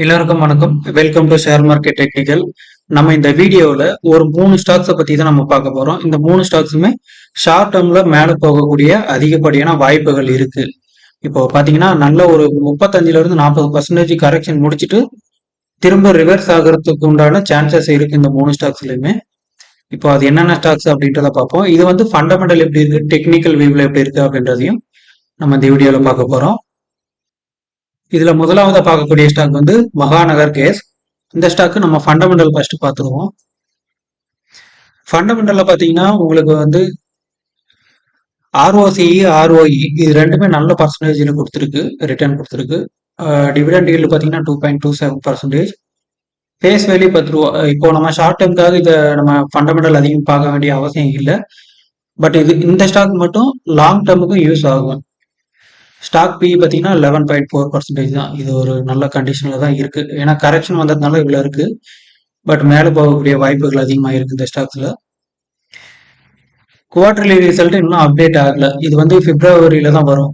எல்லாருக்கும் வணக்கம். Welcome to share market technical. நம்ம இந்த வீடியோவில் ஒரு 3 ஸ்டாக்ஸை பற்றி தான் நம்ம பார்க்க போகிறோம். இந்த 3 ஸ்டாக்ஸுமே ஷார்ட் டேர்மில் மேலே போகக்கூடிய அதிகப்படியான வாய்ப்புகள் இருக்கு. இப்போ பார்த்தீங்கன்னா நல்ல ஒரு 35லேருந்து 40% கரெக்ஷன் முடிச்சுட்டு திரும்ப ரிவர்ஸ் ஆகிறதுக்கு உண்டான சான்சஸ் இருக்கு இந்த 3 ஸ்டாக்ஸ்லையுமே. இப்போ அது என்னென்ன ஸ்டாக்ஸ் அப்படின்றத பார்ப்போம். இது வந்து ஃபண்டமெண்டல் எப்படி இருக்கு, டெக்னிக்கல் வியூவில் எப்படி இருக்கு அப்படின்றதையும் நம்ம இந்த வீடியோவில் பார்க்க போகிறோம். இதுல முதலாவதா பார்க்கக்கூடிய ஸ்டாக் வந்து மகாநகர் கேஸ். இந்த ஸ்டாக்கு நம்ம ஃபண்டமெண்டல் ஃபர்ஸ்ட் பார்த்துருவோம். ஃபண்டமெண்டல்ல பாத்தீங்கன்னா உங்களுக்கு வந்து ROCE, ROE இது ரெண்டுமே நல்ல பர்சன்டேஜ்ல கொடுத்துருக்கு, ரிட்டர்ன் கொடுத்துருக்கு. டிவிடெண்ட் ஈல்டு பாத்தீங்கன்னா 2.27%. ஃபேஸ் வேல்யூ 10 ரூபா. இப்போ நம்ம ஷார்ட் டேர்ம்காக இதை நம்ம ஃபண்டமெண்டல் அதிகம் பார்க்க வேண்டிய அவசியம் இல்லை. பட் இந்த ஸ்டாக் மட்டும் லாங் டேர்முக்கும் யூஸ் ஆகும். ஸ்டாக் பி பார்த்தீங்கன்னா 11.4% தான். இது ஒரு நல்ல கண்டிஷனில் தான் இருக்கு. ஏன்னா கரெக்ஷன் வந்ததுனால இவ்வளோ இருக்கு. பட் மேலே போகக்கூடிய வாய்ப்புகள் அதிகமாக இருக்கு இந்த ஸ்டாக்ஸில். குவார்டர்லி ரிசல்ட் இன்னும் அப்டேட் ஆகல. இது வந்து பிப்ரவரியில தான் வரும்,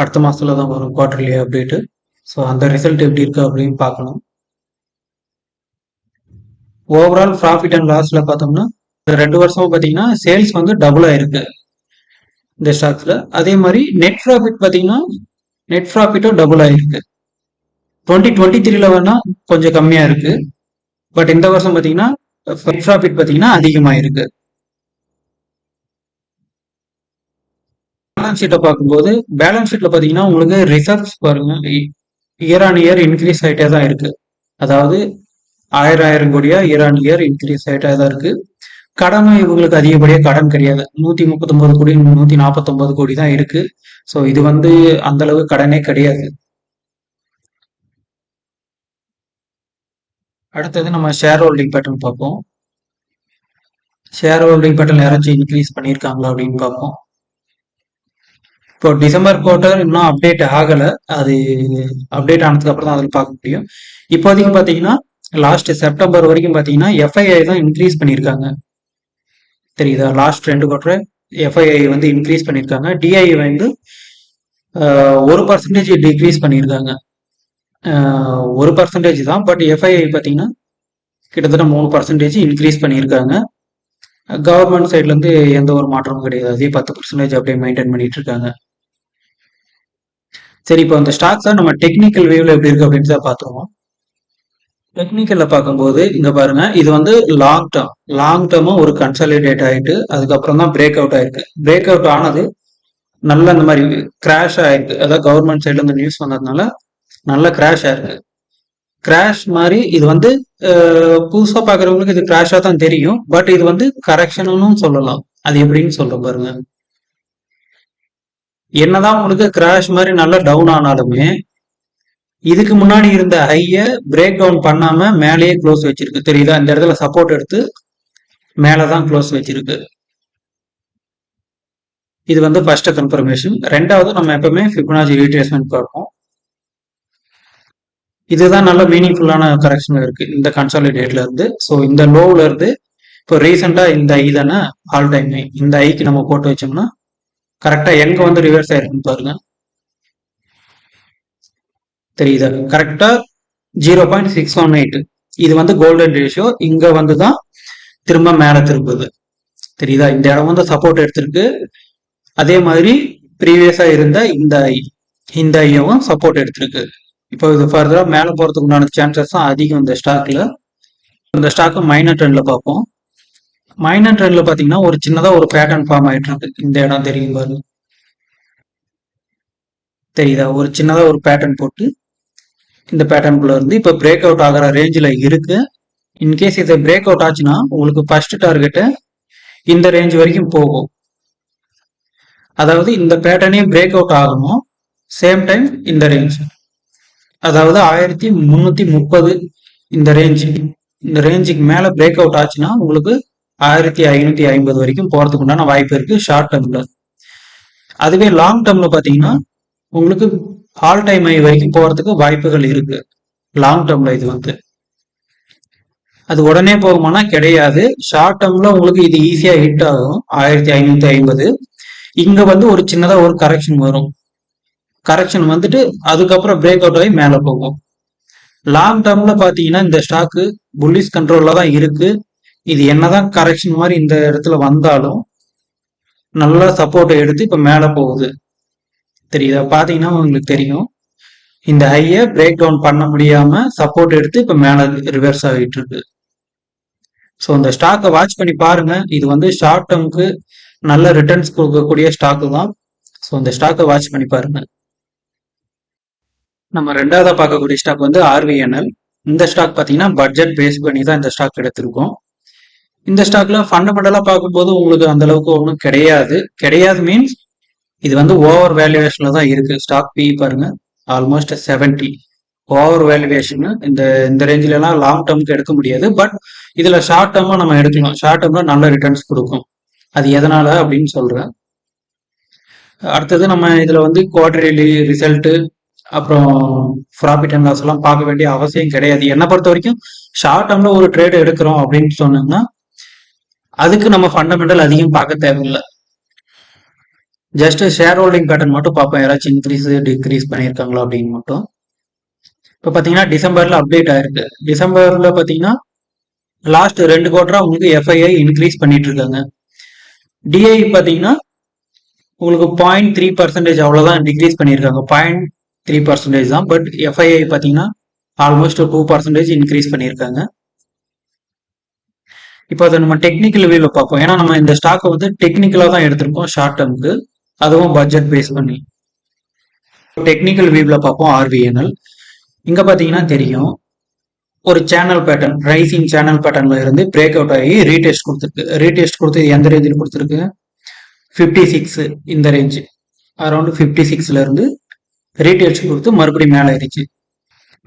அடுத்த மாசத்துல தான் வரும் குவார்டர்லி அப்டேட்டு. ஸோ அந்த ரிசல்ட் எப்படி இருக்கு அப்படின்னு பார்க்கணும். ஓவரால் ப்ராஃபிட் அண்ட் லாஸ்ல பார்த்தோம்னா 2 வருஷமா பார்த்தீங்கன்னா சேல்ஸ் வந்து டபுள் ஆயிருக்கு இந்த ஸ்டாக்ஸ்ல. அதே மாதிரி நெட் ப்ராஃபிட் பார்த்தீங்கன்னா நெட் ப்ராஃபிட்டும் டபுள் ஆயிருக்கு. 2023ல வேணா கொஞ்சம் கம்மியா இருக்கு. பட் இந்த வருஷம் பார்த்தீங்கன்னா நெட் ப்ராஃபிட் பார்த்தீங்கன்னா அதிகமாயிருக்கு. பேலன்ஸ் ஷீட்டை பார்க்கும்போது பேலன்ஸ் ஷீட்ல பார்த்தீங்கன்னா உங்களுக்கு ரிசர்வ்ஸ் பாருங்க, இயர் ஆன் இயர் இன்க்ரீஸ் ஆகிட்டே தான் இருக்கு. அதாவது 1000 கோடியா இயர் ஆன் இயர் இன்க்ரீஸ் ஆகிட்டே தான் இருக்கு. கடனும் இவங்களுக்கு அதிகப்படியாக கடன் கிடையாது. 139 கோடி 149 கோடி தான் இருக்கு. ஸோ இது வந்து அந்த அளவு கடனே கிடையாது. அடுத்தது நம்ம ஷேர் ஹோல்டிங் பேட்டர்ன் பார்ப்போம். ஷேர் ஹோல்டிங் பேட்டர்ன் யாராச்சும் இன்க்ரீஸ் பண்ணியிருக்காங்களா அப்படின்னு பார்ப்போம். இப்போ டிசம்பர் குவார்ட்டர் இன்னும் அப்டேட் ஆகலை. அது அப்டேட் ஆனதுக்கு அப்புறம் தான் அதில் பார்க்க முடியும். இப்போதைக்கு பார்த்தீங்கன்னா லாஸ்ட் செப்டம்பர் வரைக்கும் பார்த்தீங்கன்னா FII தான் இன்க்ரீஸ் பண்ணியிருக்காங்க. தெரியுதா? லாஸ்ட் 2 குவார்டர் FII வந்து இன்க்ரீஸ் பண்ணியிருக்காங்க. DI வந்து 1% டிக்ரீஸ் பண்ணியிருக்காங்க. 1% தான். பட் FII பார்த்தீங்கன்னா கிட்டத்தட்ட 3% இன்க்ரீஸ் பண்ணியிருக்காங்க. கவர்மெண்ட் சைட்லேருந்து எந்த ஒரு மாற்றமும் கிடையாது. அதே 10% அப்படியே மெயின்டைன் பண்ணிட்டு இருக்காங்க. சரி, இப்போ அந்த ஸ்டாக்ஸை நம்ம டெக்னிக்கல் வியூவில் எப்படி இருக்கு அப்படின்னு தான் பார்த்துருவோம். டெக்னிக்கல்ல பார்க்கும்போது இங்க பாருங்க, இது வந்து லாங் டேர்மும் ஒரு கன்சாலிடேட் ஆயிட்டு அதுக்கப்புறம் தான் பிரேக் அவுட் ஆயிருக்கு. பிரேக் அவுட் ஆனது நல்ல இந்த மாதிரி கிராஷ் ஆயிருக்கு. அதாவது கவர்மெண்ட் சைட்ல இருந்து நியூஸ் வந்ததுனால நல்ல கிராஷ் ஆயிருக்கு. கிராஷ் மாதிரி இது வந்து புதுசா பாக்குறவங்களுக்கு இது கிராஷா தான் தெரியும். பட் இது வந்து கரெக்ஷனும் சொல்லலாம். அது எப்படின்னு சொல்ற பாருங்க. என்னதான் உங்களுக்கு கிராஷ் மாதிரி நல்லா டவுன் ஆனாலுமே இதுக்கு முன்னாடி இருந்த ஹைய பிரேக் டவுன் பண்ணாம மேலேயே க்ளோஸ் வச்சிருக்கு. தெரியுதா? இந்த இடத்துல சப்போர்ட் எடுத்து மேலதான் க்ளோஸ் வச்சிருக்கு. இது வந்து ஃபர்ஸ்ட் கன்ஃபர்மேஷன். ரெண்டாவது, நம்ம எப்பவுமே ஃபிபனாச்சி ரீட்ரேஸ்மென்ட் பார்ப்போம். இதுதான் நல்ல மீனிங்ஃபுல்லான கரெக்ஷன் இருக்கு இந்த கன்சாலிடேட்ல இருந்து. ஸோ இந்த லோவ்ல இருந்து இப்போ ரீசெண்டா இந்த ஐ தானே ஆல் டைம் ஐ, இந்த ஐக்கு நம்ம போட்டு வச்சோம்னா கரெக்டா எங்க வந்து ரிவர்ஸ் ஆயிருக்குன்னு பாருங்க. தெரியுதா? கரெக்டா 0.618. இது வந்து கோல்டன் ரேஷியோ. இங்க வந்துதான் திரும்ப மேல திரும்புது. தெரியுதா? இந்த இடம் வந்து சப்போர்ட் எடுத்திருக்கு. அதே மாதிரி ப்ரீவியஸா இருந்த இந்த ஐயவும் சப்போர்ட் எடுத்திருக்கு. இப்போ இது ஃபர்தரா மேல போறதுக்கு உண்டான சான்சஸ் தான் அதிகம் இந்த ஸ்டாக்ல. இந்த ஸ்டாக் மைனர் ட்ரெண்ட்ல பார்ப்போம். மைனர் ட்ரெண்ட்ல பாத்தீங்கன்னா ஒரு சின்னதா ஒரு பேட்டர்ன் ஃபார்ம் ஆயிட்டு இருக்கு. இந்த இடம் தெரியும் பாருங்க. தெரியுதா? ஒரு சின்னதா ஒரு பேட்டர்ன் போட்டு இந்த பேட்டர்னுக்குள்ள இருந்து இப்ப பிரேக் அவுட் ஆகிற ரேஞ்சில் இருக்கு. இன்கேஸ் இதை பிரேக் அவுட் ஆச்சுன்னா உங்களுக்கு ஃபர்ஸ்ட் டார்கெட்டு இந்த ரேஞ்ச் வரைக்கும் போகும். அதாவது இந்த பேட்டர்னே பிரேக் அவுட் ஆகணும். சேம் டைம் இந்த ரேஞ்ச், அதாவது 1330 இந்த ரேஞ்சுக்கு மேல பிரேக் அவுட் ஆச்சுன்னா உங்களுக்கு 1550 வரைக்கும் போறதுக்கு உண்டான வாய்ப்பு இருக்கு ஷார்ட் டேர்ம்ல. அதுவே லாங் டேர்ம்ல பாத்தீங்கன்னா உங்களுக்கு ஆல் டைம் ஐ வரைக்கும் போறதுக்கு வாய்ப்புகள் இருக்கு லாங் டேர்ம்ல. இது வந்து அது உடனே போகுமானா கிடையாது. ஷார்ட் டேர்ம்ல உங்களுக்கு இது ஈஸியா ஹிட் ஆகும் 1550. இங்க வந்து ஒரு சின்னதா ஒரு கரெக்ஷன் வரும். கரெக்ஷன் வந்துட்டு அதுக்கப்புறம் பிரேக் அவுட் ஆகி மேல போகும். லாங் டேர்ம்ல பாத்தீங்கன்னா இந்த ஸ்டாக்கு புல்லிஷ் கண்ட்ரோல்ல தான் இருக்கு. இது என்னதான் கரெக்ஷன் மாதிரி இந்த இடத்துல வந்தாலும் நல்லா சப்போர்ட் எடுத்து இப்ப மேல போகுது. தெரியுதா? பாத்தீங்கன்னா உங்களுக்கு தெரியும். இந்த ஹையை பிரேக் டவுன் பண்ண முடியாம சப்போர்ட் எடுத்து இப்ப மேல ரிவர்ஸ் ஆகிட்டு இருக்கு. ஸோ இந்த ஸ்டாக்கை வாட்ச் பண்ணி பாருங்க. இது வந்து ஷார்ட் டேர்முக்கு நல்ல ரிட்டர்ன்ஸ் கொடுக்கக்கூடிய ஸ்டாக்கு தான். ஸோ இந்த ஸ்டாக்கை வாட்ச் பண்ணி பாருங்க. நம்ம ரெண்டாவதா பார்க்கக்கூடிய ஸ்டாக் வந்து ஆர்விஎன்எல். இந்த ஸ்டாக் பார்த்தீங்கன்னா பட்ஜெட் பேஸ் பண்ணி தான் இந்த ஸ்டாக் எடுத்திருக்கோம். இந்த ஸ்டாக்ல ஃபண்டமெண்டலா பார்க்கும்போது உங்களுக்கு அந்த அளவுக்கு ஒன்றும் கிடையாது மீன்ஸ் இது வந்து ஓவர் வேல்யூவேஷன்ல தான் இருக்கு. ஸ்டாக் பி பாருங்க, ஆல்மோஸ்ட் 70 ஓவர் வேல்யூவேஷன். இந்த இந்த ரேஞ்சில எல்லாம் லாங் டேர்முக்கு எடுக்க முடியாது. பட் இதுல ஷார்ட் டேர்மா நம்ம எடுக்கலாம். ஷார்ட் டேர்ம்ல நல்ல ரிட்டர்ன்ஸ் கொடுக்கும். அது எதனால அப்படின்னு சொல்றேன். அடுத்தது நம்ம இதுல வந்து குவார்டர்லி ரிசல்ட் அப்புறம் ப்ராஃபிட் அண்ட் லாஸ் எல்லாம் பார்க்க வேண்டிய அவசியம் கிடையாது. என்னை பொறுத்த வரைக்கும் ஷார்ட் டேர்ம்ல ஒரு ட்ரேட் எடுக்கிறோம் அப்படின்னு சொன்னோம்னா அதுக்கு நம்ம ஃபண்டமெண்டல் அதிகம் பார்க்க தேவையில்லை. ஜஸ்ட் ஷேர் ஹோல்டிங் பேட்டர்ன் மட்டும் பார்ப்போம். யாராச்சும் இன்க்ரீஸ் டிக்ரீஸ் பண்ணியிருக்காங்களா அப்படின்னு மட்டும். இப்போ பார்த்தீங்கன்னா டிசம்பர்ல அப்டேட் ஆயிருக்கு. டிசம்பர்ல பார்த்தீங்கன்னா லாஸ்ட் 2 குவார்டரா உங்களுக்கு எஃப்ஐஐ இன்க்ரீஸ் பண்ணிட்டு இருக்காங்க. டிஐ பார்த்தீங்கன்னா உங்களுக்கு 0.3% அவ்வளோதான் டிக்ரீஸ் பண்ணியிருக்காங்க. 0.3% தான். பட் எஃப்ஐஐ பார்த்தீங்கன்னா ஆல்மோஸ்ட் 2% இன்க்ரீஸ் பண்ணியிருக்காங்க. இப்போ அதை நம்ம டெக்னிக்கல் வியூல பார்ப்போம். ஏன்னா நம்ம இந்த ஸ்டாக்கை வந்து டெக்னிக்கலா தான் எடுத்திருக்கோம் ஷார்ட் டேர்முக்கு, அதுவும் பட்ஜெட் பேஸ் பண்ணி. டெக்னிக்கல் வியூல பார்ப்போம் ஆர்விஎன்எல். இங்க பாத்தீங்கன்னா தெரியும் ஒரு சேனல் பேட்டர்ன், ரைசிங் சேனல் பேட்டர்ன்ல இருந்து பிரேக் அவுட் ஆகி ரீடெஸ்ட் கொடுத்துருக்கு. ரீடெஸ்ட் கொடுத்து எந்த ரேஞ்சில் கொடுத்துருக்கு? 56 இந்த ரேஞ்சு, அரௌண்ட் 56ல இருந்து ரீடெஸ்ட் கொடுத்து மறுபடியும் மேலே ஏறிச்சு.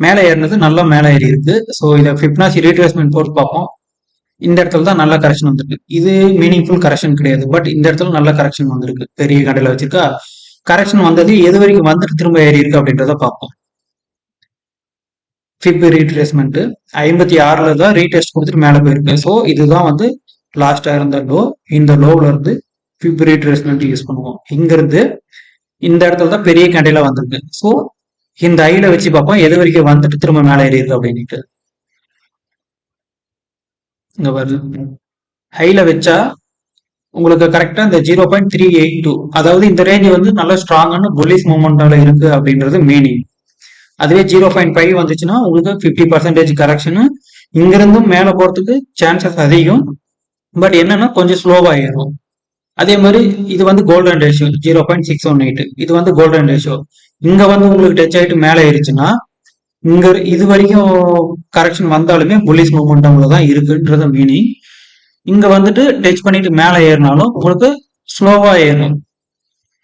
மேலே ஏறினது நல்லா மேலே ஏறி இருக்கு. ஸோ இதை ஃபிப்னாசி ரீட்ரேஸ்மெண்ட் போட்டு பார்ப்போம். இந்த இடத்துல தான் நல்ல கரெக்ஷன் வந்திருக்கு. இது மீனிங்ஃபுல் கரெக்ஷன் கிடையாது. பட் இந்த இடத்துல நல்ல கரெக்ஷன் வந்திருக்கு. பெரிய கடையில் வச்சிருக்கா கரெக்ஷன் வந்தது எது வரைக்கும் வந்துட்டு திரும்ப ஏறி இருக்கு அப்படின்றத பார்ப்போம். ஃபிப் ரீட்ரேஸ்மெண்ட் 56ல தான் ரீடெஸ்ட் கொடுத்துட்டு மேலே போயிருக்கு. ஸோ இதுதான் வந்து லாஸ்டா இருந்த லோ. இந்த லோவில் இருந்து ஃபிப் ரீட்ரேஸ்மெண்ட் யூஸ் பண்ணுவோம். இங்கிருந்து இந்த இடத்துல தான் பெரிய கடையில வந்திருக்கு. ஸோ இந்த ஐல வச்சு பார்ப்போம் எது வரைக்கும் வந்துட்டு திரும்ப மேலே ஏறி இருக்கு அப்படின்ட்டு. இங்க வருது ஹைல வச்சா உங்களுக்கு கரெக்டா இந்த 0.382, அதாவது இந்த ரேஞ்ச் வந்து நல்ல ஸ்ட்ராங்கான புல்லிஷ் மூமெண்டால இருக்கு அப்படின்றது மீனிங். அதுவே 0.5 வந்துச்சுன்னா உங்களுக்கு 50% கரெக்ஷனு. இங்கிருந்தும் மேல போறதுக்கு சான்சஸ் அதிகம். பட் என்னன்னா கொஞ்சம் ஸ்லோவா ஏறும். அதே மாதிரி இது வந்து கோல்டன் ரேஷியோ 0.618, இது வந்து கோல்டன் ரேஷியோ. இங்க வந்து உங்களுக்கு டச் ஆயிட்டு மேல ஏறிச்சுன்னா இங்க இது வரைக்கும் கரெக்ஷன் வந்தாலுமே புல்லிஷ் மூமெண்டம்ல தான் இருக்குன்றது மீனிங். இங்க வந்துட்டு டச் பண்ணிட்டு மேல ஏறினாலும் உங்களுக்கு ஸ்லோவா ஏறும்.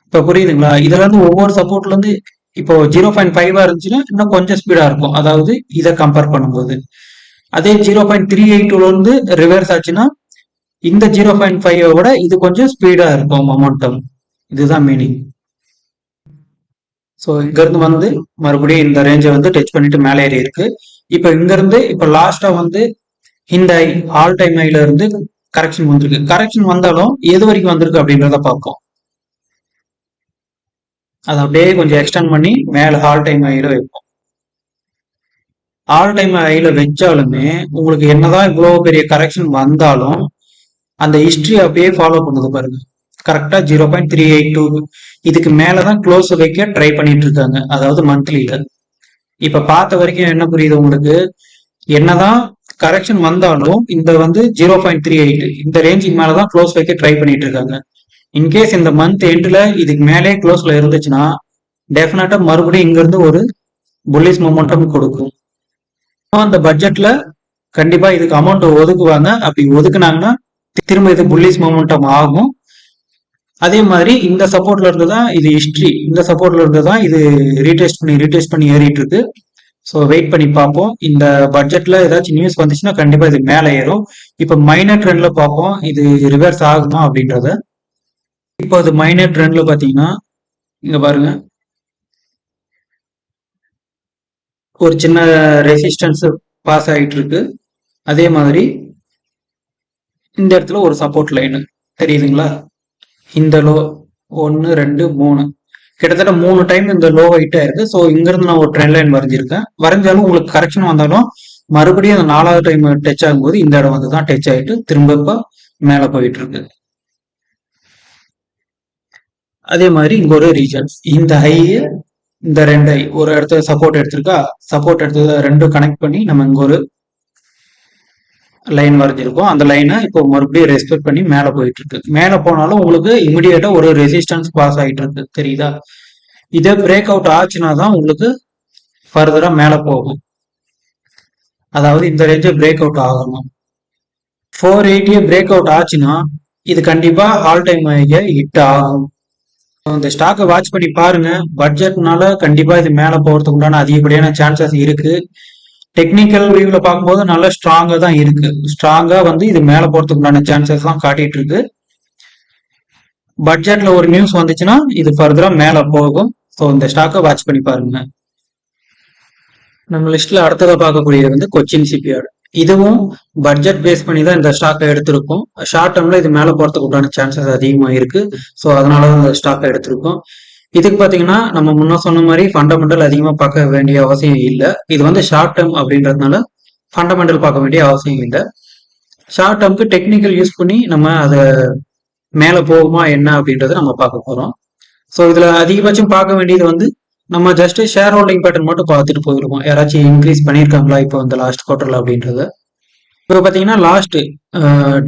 இப்ப புரியுதுங்களா? இதுல இருந்து ஒவ்வொரு சப்போர்ட்ல இருந்து இப்போ 0.5 இருந்துச்சுன்னா இன்னும் கொஞ்சம் ஸ்பீடா இருக்கும், அதாவது இதை கம்பேர் பண்ணும்போது. அதே 0.382ல இருந்து ரிவர்ஸ் ஆச்சுன்னா இந்த 0.5 விட இது கொஞ்சம் ஸ்பீடா இருக்கும் மொமெண்டம். இதுதான் மீனிங். ஸோ இங்க இருந்து வந்து மறுபடியும் இந்த ரேஞ்சை வந்து டச் பண்ணிட்டு மேலே ஏறி இருக்கு. இப்ப இங்க இருந்து இப்ப லாஸ்டா வந்து இந்த ஆல் டைம் ஹைல இருந்து கரெக்ஷன் வந்திருக்கு. கரெக்ஷன் வந்தாலும் எது வரைக்கும் வந்திருக்கு அப்படின்றத பார்ப்போம். அதை அப்படியே கொஞ்சம் எக்ஸ்டெண்ட் பண்ணி மேல ஆல் டைம் ஹைல வைப்போம். ஆல் டைம் ஹைல வச்சாலுமே உங்களுக்கு என்னதான் இவ்வளவு பெரிய கரெக்ஷன் வந்தாலும் அந்த ஹிஸ்டரி அப்படியே ஃபாலோ பண்ணுது பாருங்க. கரெக்டா 0.382 இதுக்கு மேலதான் க்ளோஸ் வைக்க ட்ரை பண்ணிட்டு இருக்காங்க, அதாவது மந்த்லியில. இப்ப பார்த்த வரைக்கும் என்ன புரியுது உங்களுக்கு? என்னதான் கரெக்ஷன் வந்தாலும் இந்த வந்து 0.38 இந்த ரேஞ்சுக்கு மேலதான் க்ளோஸ் வைக்க ட்ரை பண்ணிட்டு இருக்காங்க. இன்கேஸ் இந்த மந்த் எண்ட்ல இதுக்கு மேலே க்ளோஸ்ல இருந்துச்சுன்னா டெஃபினட்டா மறுபடியும் இங்க இருந்து ஒரு புல்லிஷ் மொமெண்டம் கொடுக்கும். அந்த பட்ஜெட்ல கண்டிப்பா இதுக்கு அமௌண்ட் ஒதுக்குவாங்க. அப்படி ஒதுக்குனாங்கன்னா திரும்ப இது புல்லிஷ் மொமெண்டம் ஆகும். அதே மாதிரி இந்த சப்போர்ட்ல இருந்து தான் இது ஹிஸ்டரி, இந்த சப்போர்ட்ல இருந்து தான் இது ரீடெஸ்ட் பண்ணி ஏறிட்டு இருக்கு. ஸோ வெயிட் பண்ணி பார்ப்போம். இந்த பட்ஜெட்ல ஏதாச்சும் நியூஸ் வந்துச்சுன்னா கண்டிப்பா இது மேலே ஏறும். இப்போ மைனர் ட்ரெண்ட்ல பார்ப்போம் இது ரிவர்ஸ் ஆகுமா அப்படின்றத. இப்போ அது மைனர் ட்ரெண்ட்ல பாத்தீங்கன்னா இங்க பாருங்க ஒரு சின்ன ரெசிஸ்டன்ஸ் பாஸ் ஆகிட்டு இருக்கு. அதே மாதிரி இந்த இடத்துல ஒரு சப்போர்ட் லைன் தெரியுதுங்களா? இந்த லோ 1 2 3 கிட்டத்தட்ட 3 டைம் இந்த லோ ஹைட் ஆயிருக்கு. ஸோ இங்கிருந்து நான் ஒரு ட்ரெண்ட் லைன் வரைஞ்சிருக்கேன். வரைஞ்சாலும் உங்களுக்கு கரெக்ஷன் வந்தாலும் மறுபடியும் அந்த 4வது டைம் டச் ஆகும்போது இந்த இடம் வந்து தான் டச் ஆயிட்டு திரும்ப இப்போ மேலே போயிட்டு இருக்கு. அதே மாதிரி இங்க ஒரு ரீஜன், இந்த ஹை இந்த 2 ஹை ஒரு இடத்துல சப்போர்ட் எடுத்திருக்கா, சப்போர்ட் எடுத்தது ரெண்டும் கனெக்ட் பண்ணி நம்ம இங்க ஒரு லைன் வரைஞ்சிருக்கோம். அந்த லைனை இப்போ மறுபடியும் ரெஸ்பெக்ட் பண்ணி மேலே போயிட்டு இருக்கு. மேலே போனாலும் உங்களுக்கு இமிடியேட்டா ஒரு ரெசிஸ்டன்ஸ் பாஸ் ஆகிட்டு இருக்கு, தெரியுதா? இதே பிரேக் அவுட் ஆச்சுன்னா தான் உங்களுக்கு ஃபர்தரா மேலே போகும். அதாவது இந்த ரேஞ்சை பிரேக் அவுட் ஆகணும். 480 பிரேக் அவுட் ஆச்சுன்னா இது கண்டிப்பா ஆல் டைம் ஹிட் ஆகும். இந்த ஸ்டாக்கை வாட்ச் பண்ணி பாருங்க. பட்ஜெட்னால கண்டிப்பா இது மேலே போறதுக்கு உண்டான அதிகப்படியான சான்சஸ் இருக்கு. டெக்னிக்கல் வியூல பார்க்கும்போது நல்லா ஸ்ட்ராங்கா தான் இருக்கு. ஸ்ட்ராங்கா வந்து இது மேலே போறதுக்கு உண்டான சான்சஸ் தான் காட்டிட்டு இருக்கு. பட்ஜெட்ல ஒரு நியூஸ் வந்துச்சுன்னா இது ஃபர்தரா மேலே போகும். ஸோ இந்த ஸ்டாக்கை வாட்ச் பண்ணி பாருங்க. நம்ம லிஸ்ட்ல அடுத்ததை பார்க்கக்கூடியது வந்து கொச்சின் ஷிப்யார்டு. இதுவும் பட்ஜெட் பேஸ் பண்ணி தான் இந்த ஸ்டாக்கை எடுத்திருக்கோம். ஷார்ட் டேர்ம்ல இது மேலே போறதுக்கு உண்டான சான்சஸ் அதிகமா இருக்கு. ஸோ அதனாலதான் இந்த ஸ்டாக்கை எடுத்திருக்கோம். இதுக்கு பாத்தீங்கன்னா நம்ம முன்ன சொன்ன மாதிரி ஃபண்டமெண்டல் அதிகமா பார்க்க வேண்டிய அவசியம் இல்லை. இது வந்து ஷார்ட் டேர்ம் அப்படின்றதுனால ஃபண்டமெண்டல் பார்க்க வேண்டிய அவசியம் இல்லை. ஷார்ட் டேர்முக்கு டெக்னிக்கல் யூஸ் பண்ணி நம்ம அதை மேலே போகுமா என்ன அப்படின்றத நம்ம பார்க்க போறோம். ஸோ இதுல அதிகபட்சம் பார்க்க வேண்டியது வந்து நம்ம ஜஸ்ட் ஷேர் ஹோல்டிங் பேட்டர்ன் மட்டும் பார்த்துட்டு போயிருக்கோம். யாராச்சும் இன்க்ரீஸ் பண்ணியிருக்காங்களா இப்போ இந்த லாஸ்ட் குவார்டர்ல அப்படின்றத. இப்போ பாத்தீங்கன்னா லாஸ்ட்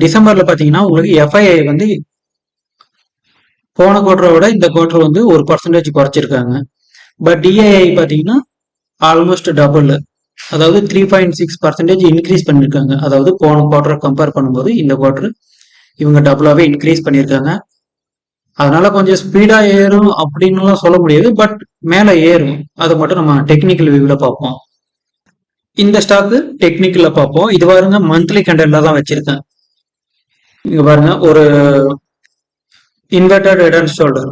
டிசம்பர்ல பாத்தீங்கன்னா உங்களுக்கு எஃப்ஐஐ வந்து போன குவார்டரை விட இந்த குவார்டர் வந்து 1% குறைச்சிருக்காங்க. பட் டிஐஐ பாத்தீங்கன்னா ஆல்மோஸ்ட் டபுள், அதாவது 3.6% இன்க்ரீஸ் பண்ணிருக்காங்க. அதாவது போன குவார்டரை கம்பேர் பண்ணும்போது இந்த குவார்டர் இவங்க டபுளாவே இன்க்ரீஸ் பண்ணியிருக்காங்க. அதனால கொஞ்சம் ஸ்பீடா ஏறும் அப்படின்னு சொல்ல முடியாது, பட் மேல ஏறும். அதை மட்டும் நம்ம டெக்னிக்கல் வியூல பார்ப்போம். இந்த ஸ்டாக்கு டெக்னிக்கல்ல பார்ப்போம். இது பாருங்க மந்த்லி கேண்டல்ல தான் வச்சிருக்கேன். இங்க பாருங்க ஒரு இன்வெர்டட் ஹெட் அண்ட் ஷோல்டர்,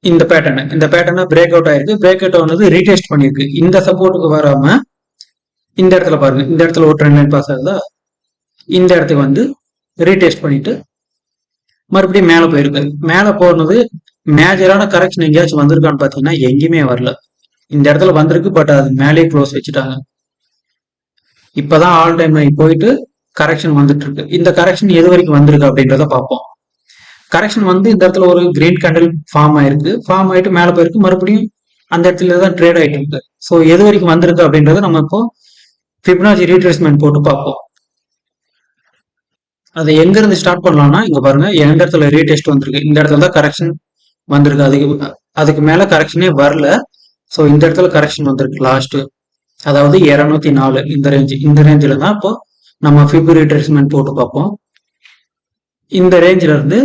இந்த பேட்டர்னை பிரேக் அவுட் ஆயிருக்கு. பிரேக் அவுட் ஆனது ரீடெஸ்ட் பண்ணிருக்கு. இந்த சப்போர்ட்டுக்கு வராம இந்த இடத்துல பாருங்க, இந்த இடத்துல ஒரு ட்ரெண்ட் லைன் பாஸ் ஆகுதா, இந்த இடத்துக்கு வந்து ரீடெஸ்ட் பண்ணிட்டு மறுபடியும் மேல போயிருக்கு. மேல போனது மேஜரான கரெக்ஷன் எங்கேயாச்சும் வந்திருக்கான்னு பாத்தீங்கன்னா எங்கேயுமே வரல. இந்த இடத்துல வந்திருக்கு, பட் அது மேலே க்ளோஸ் வச்சுட்டாங்க. இப்பதான் ஆல் டைம் போயிட்டு கரெக்ஷன் வந்துட்டு இருக்கு. இந்த கரெக்ஷன் எது வரைக்கும் வந்திருக்கு அப்படின்றத பார்ப்போம். கரெக்ஷன் வந்து இந்த இடத்துல ஒரு கிரீன் கேண்டில் ஃபார்ம் ஆயிருக்கு. ஃபார்ம் ஆயிட்டு மேல போயிருக்கு, மறுபடியும் அந்த இடத்துல தான் ட்ரேட் ஆயிட்டு இருக்கு. ஸோ எது வரைக்கும் வந்திருக்கு அப்படின்றத நம்ம இப்போ ஃபிபனாச்சி ரீட்ரேஸ்மெண்ட் போட்டு பார்ப்போம். அதை எங்க இருந்து ஸ்டார்ட் பண்ணலாம்னா இங்க பாருங்க, எந்த இடத்துல ரீடெஸ்ட் வந்திருக்கு, இந்த இடத்துல தான் கரெக்ஷன் வந்திருக்கு. அதுக்கு மேல கரெக்ஷனே வரல. ஸோ இந்த இடத்துல கரெக்ஷன் வந்திருக்கு லாஸ்ட், அதாவது 204 இந்த ரேஞ்சில தான் இப்போ நம்ம ஃபிப் ரீட்ரேஸ்மெண்ட் போட்டு பார்ப்போம். இந்த ரேஞ்சில இருந்து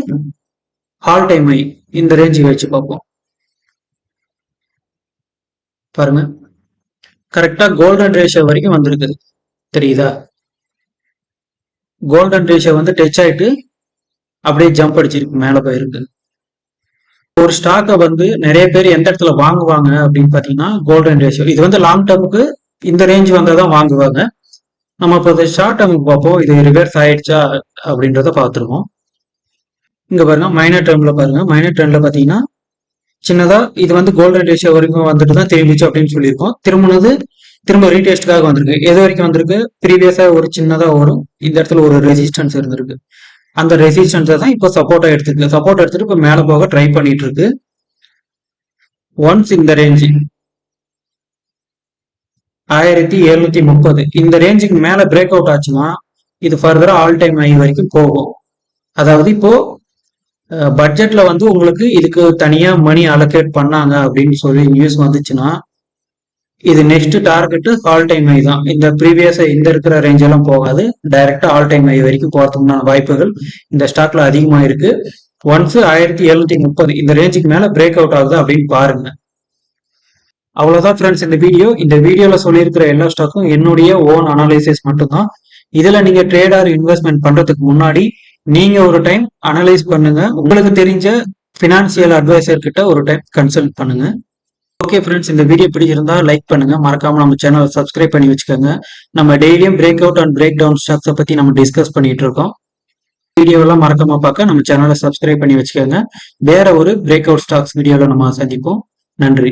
ஆல் டைம் ஹை இந்த ரேஞ்சுக்கு வச்சு பார்ப்போம். பாருங்க, கரெக்டா கோல்டன் ரேஷியோ வரைக்கும் வந்திருக்குது, தெரியுதா? கோல்டன் ரேஷியோ வந்து டச் ஆயிட்டு அப்படியே ஜம்ப் அடிச்சிருக்கு, மேல போயிருக்கு. ஒரு ஸ்டாக்கை வந்து நிறைய பேர் எந்த இடத்துல வாங்குவாங்க அப்படின்னு பாத்தீங்கன்னா கோல்டன் ரேஷியோ. இது வந்து லாங் டேர்முக்கு இந்த ரேஞ்ச் வந்தாதான் வாங்குவாங்க. நம்ம இப்போ ஷார்ட் டேர்முக்கு பார்ப்போம், இது ரிவர்ஸ் ஆயிடுச்சா அப்படின்றத பார்த்துருவோம். இங்க பாருங்க மைனர் டேர்ம்ல பாருங்க, மைனர் டேர்ம்ல பாத்தீங்கன்னா சின்னதா இது வந்து கோல்டன் ரேஷியோ வரைக்கும் வந்துட்டு தான் திரும்பிச்சு அப்படின்னு சொல்லியிருக்கோம். திரும்ப ரீடெஸ்டுக்காக வந்திருக்கு. எது வரைக்கும் வந்திருக்கு, ப்ரீவியஸா ஒரு சின்னதா வரும், இந்த இடத்துல ஒரு ரெசிஸ்டன்ஸ் இருந்திருக்கு. அந்த ரெசிஸ்டன்ஸை தான் இப்போ சப்போர்ட்டா எடுத்துருக்கு. சப்போர்ட் எடுத்துட்டு இப்போ மேல போக ட்ரை பண்ணிட்டு இருக்கு. ஒன்ஸ் இந்த ரேஞ்சு 1730 இந்த ரேஞ்சுக்கு மேல பிரேக் அவுட் ஆச்சுன்னா இது ஃபர்தரா ஆல் டைம் ஹை வரைக்கும் போகும். அதாவது இப்போ பட்ஜெட்ல வந்து உங்களுக்கு இதுக்கு தனியா மணி அலோகேட் பண்ணாங்க அப்படின்னு சொல்லி நியூஸ் வந்துச்சுன்னா இது next target all time high தான். இந்த ப்ரீவியஸ் இந்த இருக்கிற ரேஞ்ச் எல்லாம் போகாது, டைரக்டா ஆல் டைம் ஹை வரைக்கும் போறதுக்குண்டான வாய்ப்புகள் இந்த ஸ்டாக்ல அதிகமா இருக்கு. ஒன்ஸ் 1730 இந்த ரேஞ்சுக்கு மேல பிரேக் அவுட் ஆகுது அப்படின்னு பாருங்க. அவ்வளவுதான் ஃப்ரெண்ட்ஸ் இந்த வீடியோல சொல்லியிருக்கிற எல்லா ஸ்டாக்கும் என்னுடைய ஓன் அனாலிசிஸ் மட்டும்தான். இதுல நீங்க ட்ரேட் ஆர் இன்வெஸ்ட்மெண்ட் பண்றதுக்கு முன்னாடி நீங்க ஒரு டைம் அனலைஸ் பண்ணுங்க. உங்களுக்கு தெரிஞ்ச பினான்சியல் அட்வைசர் கிட்ட ஒரு டைம் கன்சல்ட் பண்ணுங்க. ஓகே ஃப்ரெண்ட்ஸ், இந்த வீடியோ பிடிச்சிருந்தா லைக் பண்ணுங்க, மறக்காம நம்ம சேனலை சப்ஸ்கிரைப் பண்ணி வச்சுக்கோங்க. நம்ம டெய்லியும் break out and break down ஸ்டாக்ஸை பத்தி நம்ம டிஸ்கஸ் பண்ணிட்டு இருக்கோம். வீடியோவெல்லாம் மறக்காம பார்க்க நம்ம சேனலை சப்ஸ்கிரைப் பண்ணி வச்சுக்கோங்க. வேற ஒரு பிரேக் அவுட் ஸ்டாக்ஸ் வீடியோல நம்ம சந்திப்போம். நன்றி.